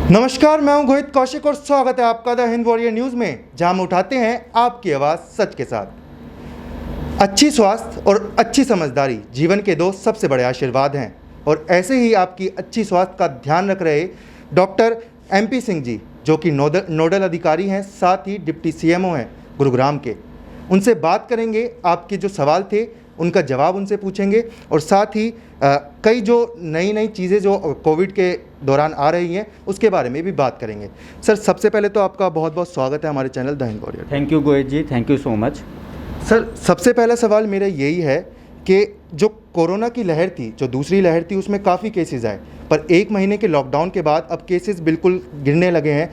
नमस्कार, मैं हूं घोहित कौशिक और स्वागत है आपका द हिंद वॉरियर न्यूज़ में, जहां हम उठाते हैं आपकी आवाज़ सच के साथ। अच्छी स्वास्थ्य और अच्छी समझदारी जीवन के दो सबसे बड़े आशीर्वाद हैं और ऐसे ही आपकी अच्छी स्वास्थ्य का ध्यान रख रहे डॉक्टर MP सिंह जी, जो कि नोडल अधिकारी हैं, साथ ही डिप्टी CMO हैं गुरुग्राम के। उनसे बात करेंगे, आपके जो सवाल थे उनका जवाब उनसे पूछेंगे और साथ ही कई जो नई चीज़ें जो कोविड के दौरान आ रही हैं उसके बारे में भी बात करेंगे। सर, सबसे पहले तो आपका बहुत बहुत स्वागत है हमारे channel the Hind warrior. Thank you Gohit ji, thank you so much. Sir, सबसे पहला सवाल मेरा यही है कि जो कोरोना की लहर थी, जो दूसरी लहर थी, उसमें काफ़ी केसेस आए, पर 1 महीने के लॉकडाउन के बाद अब केसेस बिल्कुल गिरने लगे हैं,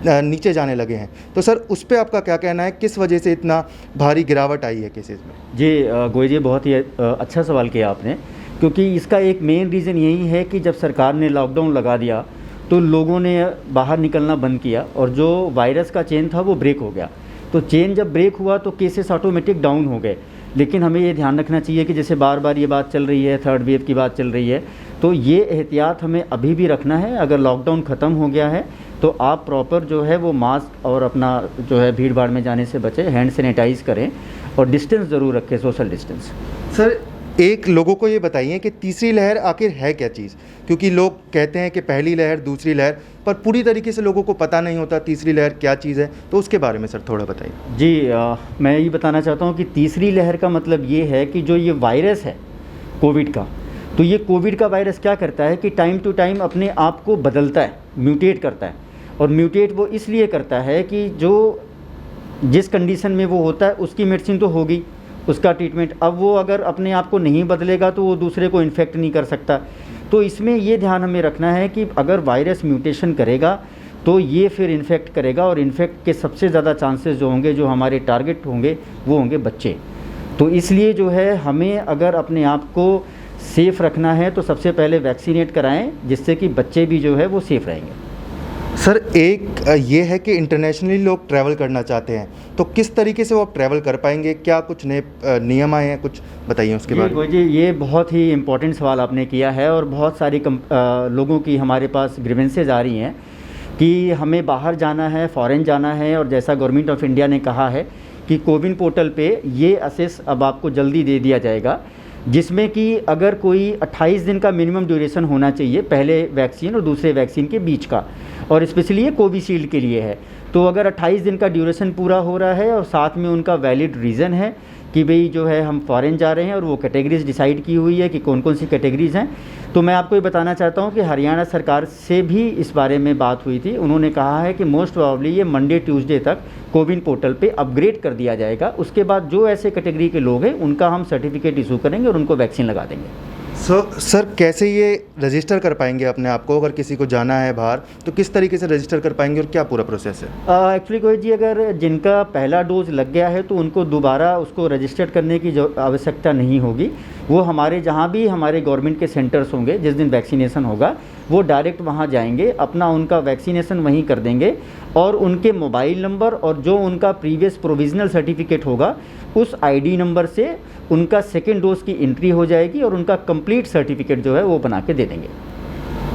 नीचे जाने लगे हैं। तो सर, उस पर आपका क्या कहना है, किस वजह से इतना भारी गिरावट आई है केसेस में? जी गोहित जी, बहुत ही अच्छा सवाल किया आपने, क्योंकि इसका एक मेन रीज़न यही है कि जब सरकार ने लॉकडाउन लगा दिया तो लोगों ने बाहर निकलना बंद किया और जो वायरस का चेन था वो ब्रेक हो गया। तो चेन जब ब्रेक हुआ तो केसेस ऑटोमेटिक डाउन हो गए। लेकिन हमें ये ध्यान रखना चाहिए कि जैसे बार बार ये बात चल रही है, थर्ड वेव की बात चल रही है, तो ये एहतियात हमें अभी भी रखना है। अगर लॉकडाउन ख़त्म हो गया है तो आप प्रॉपर जो है वो मास्क और अपना जो है भीड़ भाड़ में जाने से बचें, हैंड सैनिटाइज़ करें और डिस्टेंस ज़रूर रखें, सोशल डिस्टेंस। सर, एक लोगों को ये बताइए कि तीसरी लहर आखिर है क्या चीज़, क्योंकि लोग कहते हैं कि पहली लहर, दूसरी लहर, पर पूरी तरीके से लोगों को पता नहीं होता तीसरी लहर क्या चीज़ है। तो उसके बारे में सर थोड़ा बताइए। जी मैं ये बताना चाहता हूँ कि तीसरी लहर का मतलब ये है कि जो ये वायरस है कोविड का, तो ये कोविड का वायरस क्या करता है कि टाइम टू टाइम अपने आप को बदलता है, म्यूटेट करता है। और म्यूटेट वो इसलिए करता है कि जो जिस कंडीशन में वो होता है उसकी मेडिसिन तो होगी, उसका ट्रीटमेंट, अब वो अगर अपने आप को नहीं बदलेगा तो वो दूसरे को इन्फेक्ट नहीं कर सकता। तो इसमें ये ध्यान हमें रखना है कि अगर वायरस म्यूटेशन करेगा तो ये फिर इन्फेक्ट करेगा और इन्फेक्ट के सबसे ज़्यादा चांसेस जो होंगे, जो हमारे टारगेट होंगे, वो होंगे बच्चे। तो इसलिए जो है हमें अगर अपने आप को सेफ़ रखना है तो सबसे पहले वैक्सीनेट कराएं, जिससे कि बच्चे भी जो है वो सेफ़ रहेंगे। सर, एक ये है कि इंटरनेशनली लोग ट्रैवल करना चाहते हैं, तो किस तरीके से वो आप ट्रैवल कर पाएंगे? क्या कुछ नए नियम आए हैं, कुछ बताइए उसके बारे में। जी, ये बहुत ही इम्पोर्टेंट सवाल आपने किया है और बहुत सारी लोगों की हमारे पास ग्रीवेंसेज आ रही हैं कि हमें बाहर जाना है, फॉरेन जाना है, और जैसा गवर्नमेंट ऑफ इंडिया ने कहा है कि कोविन पोर्टल पे ये असेस अब आपको जल्दी दे दिया जाएगा, जिसमें कि अगर कोई 28 दिन का मिनिमम ड्यूरेशन होना चाहिए पहले वैक्सीन और दूसरे वैक्सीन के बीच का, और स्पेशली ये कोविशील्ड के लिए है। तो अगर 28 दिन का ड्यूरेशन पूरा हो रहा है और साथ में उनका वैलिड रीज़न है कि भाई जो है हम फॉरेन जा रहे हैं और वो कैटेगरीज डिसाइड की हुई है कि कौन कौन सी कैटेगरीज़ हैं, तो मैं आपको ये बताना चाहता हूँ कि हरियाणा सरकार से भी इस बारे में बात हुई थी। उन्होंने कहा है कि मोस्ट प्रोबेबली ये मंडे ट्यूसडे तक कोविन पोर्टल पे अपग्रेड कर दिया जाएगा। उसके बाद जो ऐसे कैटेगरी के लोग हैं उनका हम सर्टिफिकेट इशू करेंगे और उनको वैक्सीन लगा देंगे। सर, कैसे ये रजिस्टर कर पाएंगे अपने आप को? अगर किसी को जाना है बाहर तो किस तरीके से रजिस्टर कर पाएंगे और क्या पूरा प्रोसेस है? एक्चुअली गोहित जी, अगर जिनका पहला डोज लग गया है तो उनको दोबारा उसको रजिस्टर करने की आवश्यकता नहीं होगी। वो हमारे जहाँ भी हमारे गवर्नमेंट के सेंटर्स होंगे, जिस दिन वैक्सीनेशन होगा वो डायरेक्ट वहाँ जाएंगे, अपना उनका वैक्सीनेशन वहीं कर देंगे और उनके मोबाइल नंबर और जो उनका प्रीवियस प्रोविजनल सर्टिफिकेट होगा उस ID नंबर से उनका सेकेंड डोज की एंट्री हो जाएगी और उनका कंप्लीट सर्टिफिकेट जो है वो बना के दे देंगे।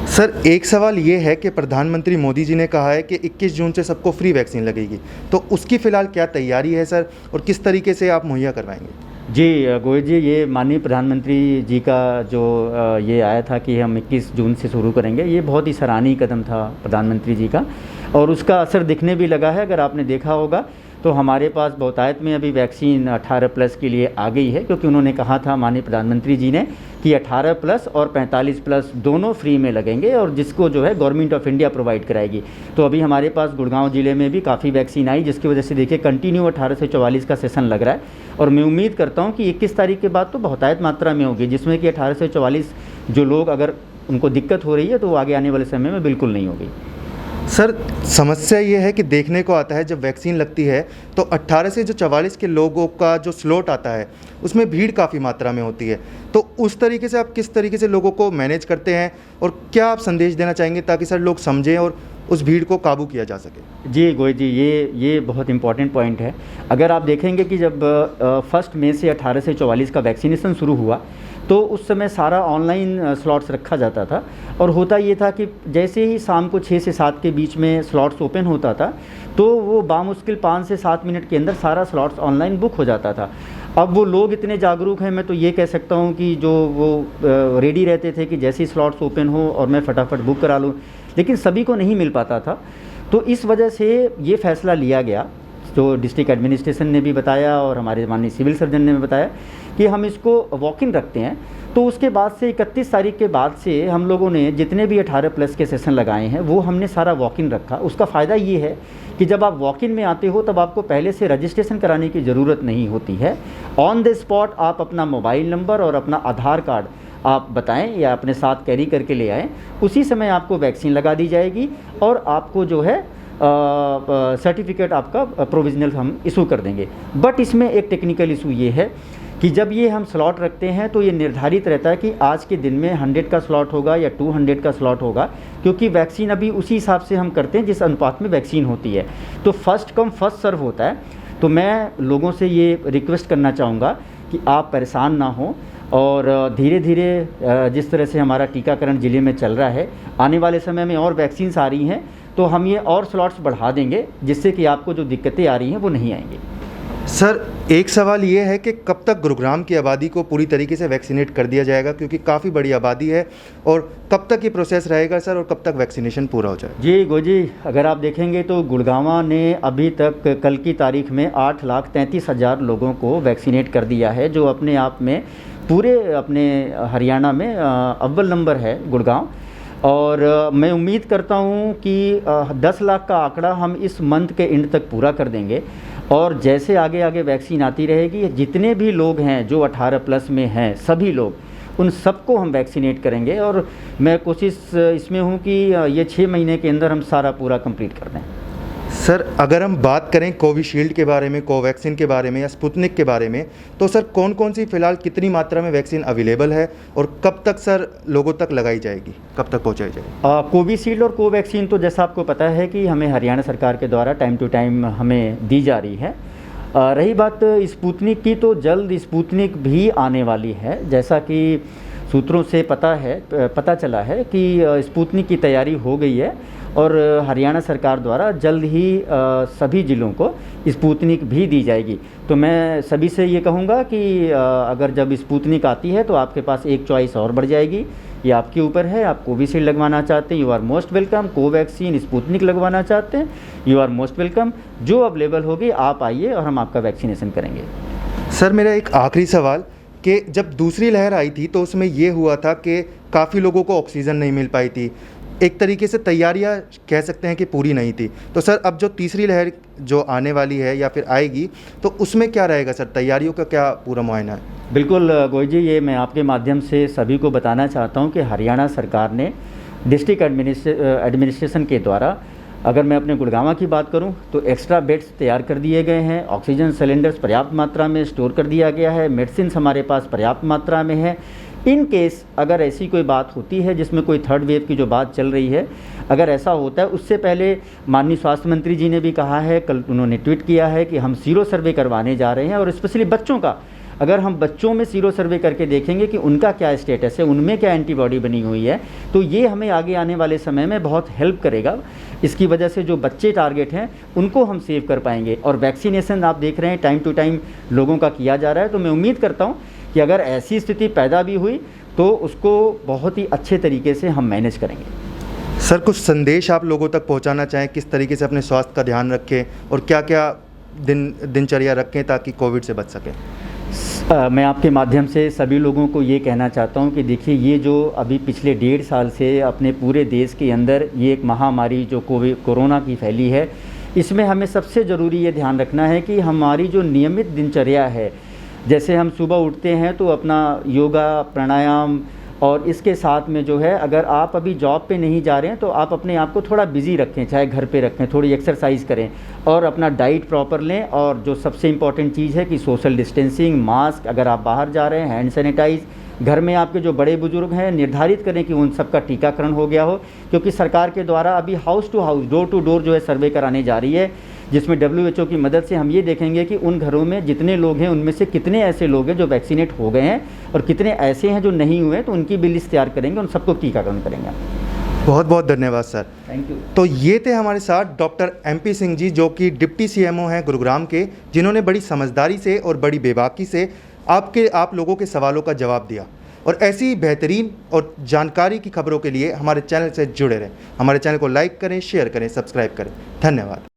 सर, एक सवाल ये है कि प्रधानमंत्री मोदी जी ने कहा है कि 21 जून से सबको फ्री वैक्सीन लगेगी, तो उसकी फ़िलहाल क्या तैयारी है सर, और किस तरीके से आप मुहैया करवाएंगे? जी गोहित जी, ये माननीय प्रधानमंत्री जी का जो ये आया था कि हम 21 जून से शुरू करेंगे, ये बहुत ही सराहनीय कदम था प्रधानमंत्री जी का और उसका असर दिखने भी लगा है। अगर आपने देखा होगा तो हमारे पास बहुतायत में अभी वैक्सीन 18+ के लिए आ गई है, क्योंकि उन्होंने कहा था माननीय प्रधानमंत्री जी ने कि 18+ और 45+ दोनों फ्री में लगेंगे और जिसको जो है गवर्नमेंट ऑफ इंडिया प्रोवाइड कराएगी। तो अभी हमारे पास गुड़गांव ज़िले में भी काफ़ी वैक्सीन आई, जिसकी वजह से देखिए कंटिन्यू 18 से 44 का सेशन लग रहा है और मैं उम्मीद करता हूँ कि 21 तारीख के बाद तो बहुतायत मात्रा में होगी, जिसमें कि 18 से 44 जो लोग अगर उनको दिक्कत हो रही है तो वो आगे आने वाले समय में बिल्कुल नहीं होगी। सर, समस्या ये है कि देखने को आता है जब वैक्सीन लगती है तो 18 से जो 44 के लोगों का जो स्लॉट आता है उसमें भीड़ काफ़ी मात्रा में होती है, तो उस तरीके से आप किस तरीके से लोगों को मैनेज करते हैं और क्या आप संदेश देना चाहेंगे ताकि सर लोग समझें और उस भीड़ को काबू किया जा सके? जी गोहित जी, ये बहुत इंपॉर्टेंट पॉइंट है। अगर आप देखेंगे कि जब 1 मई से 18 से 44 का वैक्सीनेशन शुरू हुआ तो उस समय सारा ऑनलाइन स्लॉट्स रखा जाता था। और होता ये था कि जैसे ही शाम को 6 से 7 के बीच में स्लॉट्स ओपन होता था तो वो बामुश्किल 5 से 7 मिनट के अंदर सारा स्लॉट्स ऑनलाइन बुक हो जाता था। अब वो लोग इतने जागरूक हैं, मैं तो ये कह सकता हूँ कि जो वो रेडी रहते थे कि जैसे ही स्लॉट्स ओपन हो और मैं फटाफट बुक करा लूँ, लेकिन सभी को नहीं मिल पाता था। तो इस वजह से ये फ़ैसला लिया गया, जो डिस्ट्रिक्ट एडमिनिस्ट्रेशन ने भी बताया और हमारे माननीय सिविल सर्जन ने भी बताया कि हम इसको वॉक इन रखते हैं। तो उसके बाद से 31 तारीख के बाद से हम लोगों ने जितने भी 18+ के सेशन लगाए हैं वो हमने सारा वॉक इन रखा। उसका फ़ायदा ये है कि जब आप वॉक इन में आते हो तब आपको पहले से रजिस्ट्रेशन कराने की ज़रूरत नहीं होती है। ऑन द स्पॉट आप अपना मोबाइल नंबर और अपना आधार कार्ड आप बताएं या अपने साथ कैरी करके ले आएँ, उसी समय आपको वैक्सीन लगा दी जाएगी और आपको जो है सर्टिफिकेट आपका प्रोविजनल हम इशू कर देंगे। बट इसमें एक टेक्निकल इशू ये है कि जब ये हम स्लॉट रखते हैं तो ये निर्धारित रहता है कि आज के दिन में 100 का स्लॉट होगा या 200 का स्लॉट होगा, क्योंकि वैक्सीन अभी उसी हिसाब से हम करते हैं जिस अनुपात में वैक्सीन होती है। तो फर्स्ट कम फर्स्ट सर्व होता है। तो मैं लोगों से ये रिक्वेस्ट करना चाहूँगा कि आप परेशान ना हों और धीरे धीरे जिस तरह से हमारा टीकाकरण ज़िले में चल रहा है, आने वाले समय में और वैक्सीन्स आ रही हैं तो हम ये और स्लॉट्स बढ़ा देंगे, जिससे कि आपको जो दिक्कतें आ रही हैं वो नहीं आएंगी। सर, एक सवाल ये है कि कब तक गुरुग्राम की आबादी को पूरी तरीके से वैक्सीनेट कर दिया जाएगा, क्योंकि काफ़ी बड़ी आबादी है, और कब तक ये प्रोसेस रहेगा सर, और कब तक वैक्सीनेशन पूरा हो जाए? जी गोजी, अगर आप देखेंगे तो गुड़गांव ने अभी तक कल की तारीख में 8,33,000 लोगों को वैक्सीनेट कर दिया है, जो अपने आप में पूरे अपने हरियाणा में अव्वल नंबर है गुड़गांव। और मैं उम्मीद करता हूँ कि 10 लाख का आंकड़ा हम इस मंथ के एंड तक पूरा कर देंगे। और जैसे आगे आगे वैक्सीन आती रहेगी, जितने भी लोग हैं जो 18+ में हैं, सभी लोग, उन सबको हम वैक्सीनेट करेंगे। और मैं कोशिश इसमें हूँ कि ये 6 महीने के अंदर हम सारा पूरा कंप्लीट कर दें। सर, अगर हम बात करें कोविशील्ड के बारे में, कोवैक्सीन के बारे में या स्पुतनिक के बारे में, तो सर कौन कौन सी फ़िलहाल कितनी मात्रा में वैक्सीन अवेलेबल है और कब तक सर लोगों तक लगाई जाएगी, कब तक पहुंचाई जाएगी? कोविशील्ड और कोवैक्सीन तो जैसा आपको पता है कि हमें हरियाणा सरकार के द्वारा टाइम टू टाइम हमें दी जा रही है। रही बात स्पुतनिक की, तो जल्द स्पुतनिक भी आने वाली है। जैसा कि सूत्रों से पता चला है कि स्पुतनिक की तैयारी हो गई है और हरियाणा सरकार द्वारा जल्द ही सभी ज़िलों को स्पुतनिक भी दी जाएगी। तो मैं सभी से ये कहूँगा कि अगर जब स्पुतनिक आती है तो आपके पास एक चॉइस और बढ़ जाएगी। ये आपके ऊपर है, आप कोविशील्ड लगवाना चाहते हैं, you are most welcome. Covaxin, Sputnik लगवाना चाहते हैं, यू आर मोस्ट वेलकम। जो अवेलेबल होगी आप आइए और हम आपका वैक्सीनेशन करेंगे। सर, मेरा एक आखिरी सवाल कि जब दूसरी लहर आई थी तो उसमें ये हुआ था कि काफ़ी लोगों को ऑक्सीजन नहीं मिल पाई थी, एक तरीके से तैयारियां कह सकते हैं कि पूरी नहीं थी। तो सर, अब जो तीसरी लहर जो आने वाली है या फिर आएगी, तो उसमें क्या रहेगा सर, तैयारियों का क्या पूरा मुआयना है? बिल्कुल गोई जी, ये मैं आपके माध्यम से सभी को बताना चाहता हूँ कि हरियाणा सरकार ने डिस्ट्रिक्ट एडमिनिस्ट्रेशन के द्वारा, अगर मैं अपने गुड़गांव की बात करूं तो एक्स्ट्रा बेड्स तैयार कर दिए गए हैं, ऑक्सीजन सिलेंडर्स पर्याप्त मात्रा में स्टोर कर दिया गया है, मेडिसिन हमारे पास पर्याप्त मात्रा में है। इन केस अगर ऐसी कोई बात होती है जिसमें कोई थर्ड वेव की जो बात चल रही है, अगर ऐसा होता है, उससे पहले माननीय स्वास्थ्य मंत्री जी ने भी कहा है, कल उन्होंने ट्वीट किया है कि हम सीरो सर्वे करवाने जा रहे हैं। और स्पेशली बच्चों का, अगर हम बच्चों में सीरो सर्वे करके देखेंगे कि उनका क्या स्टेटस है, उनमें क्या एंटीबॉडी बनी हुई है, तो ये हमें आगे आने वाले समय में बहुत हेल्प करेगा। इसकी वजह से जो बच्चे टारगेट हैं उनको हम सेव कर पाएंगे। और वैक्सीनेशन आप देख रहे हैं टाइम टू टाइम लोगों का किया जा रहा है। तो मैं उम्मीद करता हूँ कि अगर ऐसी स्थिति पैदा भी हुई तो उसको बहुत ही अच्छे तरीके से हम मैनेज करेंगे। सर, कुछ संदेश आप लोगों तक पहुंचाना चाहें, किस तरीके से अपने स्वास्थ्य का ध्यान रखें और क्या क्या दिनचर्या रखें ताकि कोविड से बच सकें? मैं आपके माध्यम से सभी लोगों को ये कहना चाहता हूँ कि देखिए, ये जो अभी पिछले 1.5 साल से अपने पूरे देश के अंदर ये एक महामारी जो कोरोना की फैली है, इसमें हमें सबसे ज़रूरी ये ध्यान रखना है कि हमारी जो नियमित दिनचर्या है, जैसे हम सुबह उठते हैं तो अपना योगा, प्राणायाम, और इसके साथ में जो है, अगर आप अभी जॉब पे नहीं जा रहे हैं तो आप अपने आप को थोड़ा बिज़ी रखें, चाहे घर पे रखें, थोड़ी एक्सरसाइज करें और अपना डाइट प्रॉपर लें। और जो सबसे इम्पॉर्टेंट चीज़ है कि सोशल डिस्टेंसिंग, मास्क, अगर आप बाहर जा रहे हैं हैंड सैनिटाइज, घर में आपके जो बड़े बुजुर्ग हैं निर्धारित करें कि उन सबका टीकाकरण हो गया हो, क्योंकि सरकार के द्वारा अभी house to house, door to door जो है सर्वे कराने जा रही है, जिसमें WHO की मदद से हम ये देखेंगे कि उन घरों में जितने लोग हैं उनमें से कितने ऐसे लोग हैं जो वैक्सीनेट हो गए हैं और कितने ऐसे हैं जो नहीं हुए, तो उनकी भी लिस्ट तैयार करेंगे, उन सबको टीकाकरण करेंगे। बहुत बहुत धन्यवाद सर। Thank you. तो ये थे हमारे साथ डॉक्टर MP सिंह जी, जो कि डिप्टी CMO हैं गुरुग्राम के, जिन्होंने बड़ी समझदारी से और बड़ी बेबाकी से आप लोगों के सवालों का जवाब दिया। और ऐसी ही बेहतरीन और जानकारी की खबरों के लिए हमारे चैनल से जुड़े रहें। हमारे चैनल को लाइक करें, शेयर करें, सब्सक्राइब करें। धन्यवाद।